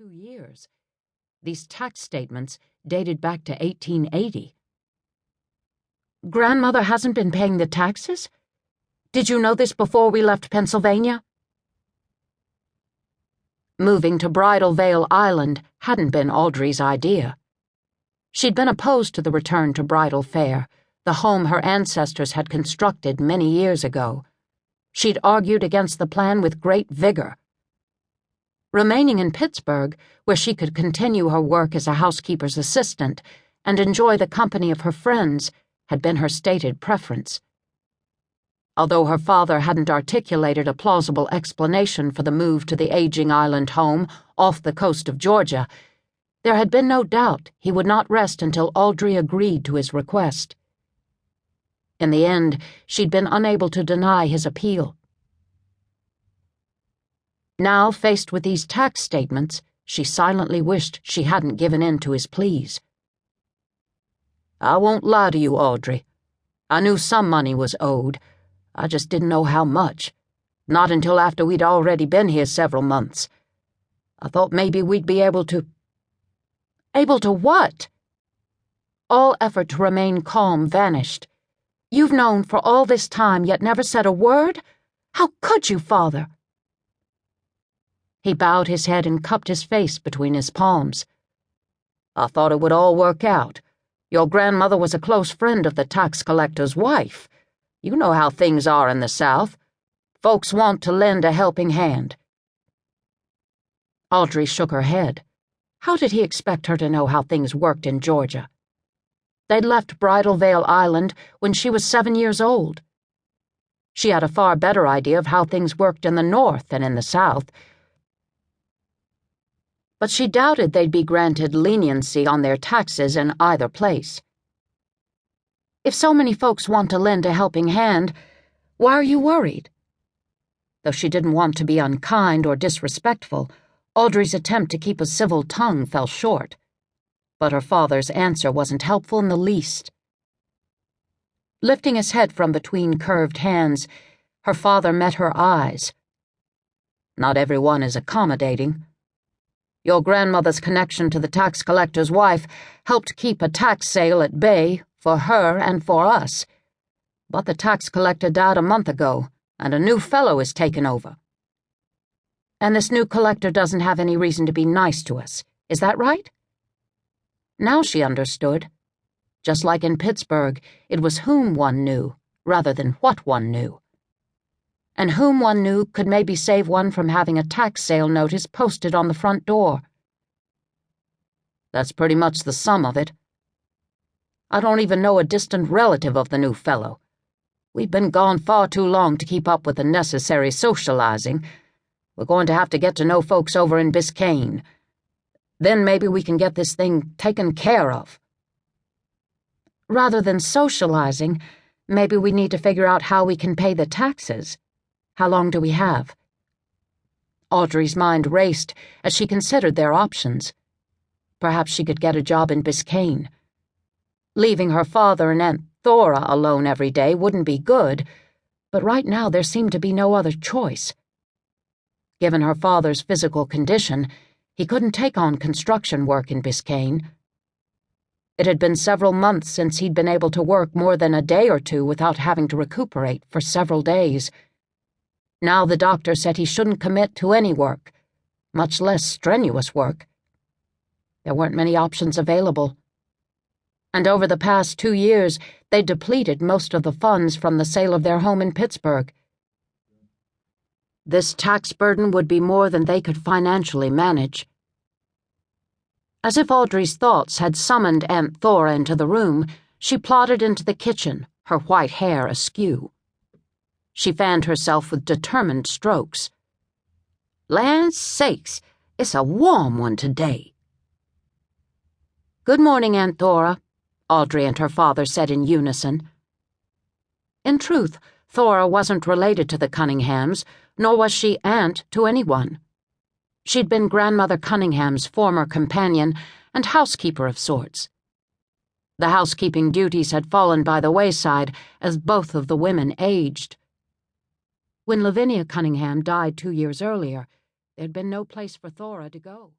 2 years. These tax statements dated back to 1880. Grandmother hasn't been paying the taxes? Did you know this before we left Pennsylvania? Moving to Bridal Veil Island hadn't been Audrey's idea. She'd been opposed to the return to Bridal Fair, the home her ancestors had constructed many years ago. She'd argued against the plan with great vigor. Remaining in Pittsburgh, where she could continue her work as a housekeeper's assistant and enjoy the company of her friends, had been her stated preference. Although her father hadn't articulated a plausible explanation for the move to the aging island home off the coast of Georgia, there had been no doubt he would not rest until Audrey agreed to his request. In the end, she'd been unable to deny his appeal. Now, faced with these tax statements, she silently wished she hadn't given in to his pleas. "I won't lie to you, Audrey. I knew some money was owed. I just didn't know how much. Not until after we'd already been here several months. I thought maybe we'd be able to..." "Able to what?" All effort to remain calm vanished. "You've known for all this time, yet never said a word? How could you, Father?" He bowed his head and cupped his face between his palms. "I thought it would all work out. Your grandmother was a close friend of the tax collector's wife. You know how things are in the South. Folks want to lend a helping hand." Audrey shook her head. How did he expect her to know how things worked in Georgia? They'd left Bridal Veil Island when she was 7 years old. She had a far better idea of how things worked in the North than in the South, but she doubted they'd be granted leniency on their taxes in either place. If so many folks want to lend a helping hand, why are you worried? Though she didn't want to be unkind or disrespectful, Audrey's attempt to keep a civil tongue fell short. But her father's answer wasn't helpful in the least. Lifting his head from between curved hands, her father met her eyes. "Not everyone is accommodating. Your grandmother's connection to the tax collector's wife helped keep a tax sale at bay for her and for us. But the tax collector died a month ago, and a new fellow is taken over. And this new collector doesn't have any reason to be nice to us. Is that right?" Now she understood. Just like in Pittsburgh, it was whom one knew, rather than what one knew. And whom one knew could maybe save one from having a tax sale notice posted on the front door. "That's pretty much the sum of it. I don't even know a distant relative of the new fellow. We've been gone far too long to keep up with the necessary socializing. We're going to have to get to know folks over in Biscayne. Then maybe we can get this thing taken care of." "Rather than socializing, maybe we need to figure out how we can pay the taxes. How long do we have?" Audrey's mind raced as she considered their options. Perhaps she could get a job in Biscayne. Leaving her father and Aunt Thora alone every day wouldn't be good, but right now there seemed to be no other choice. Given her father's physical condition, he couldn't take on construction work in Biscayne. It had been several months since he'd been able to work more than a day or two without having to recuperate for several days. Now the doctor said he shouldn't commit to any work, much less strenuous work. There weren't many options available. And over the past 2 years, they'd depleted most of the funds from the sale of their home in Pittsburgh. This tax burden would be more than they could financially manage. As if Audrey's thoughts had summoned Aunt Thora into the room, she plodded into the kitchen, her white hair askew. She fanned herself with determined strokes. "Land sakes, it's a warm one today." "Good morning, Aunt Thora," Audrey and her father said in unison. In truth, Thora wasn't related to the Cunninghams, nor was she aunt to anyone. She'd been Grandmother Cunningham's former companion and housekeeper of sorts. The housekeeping duties had fallen by the wayside as both of the women aged. When Lavinia Cunningham died 2 years earlier, there'd been no place for Thora to go.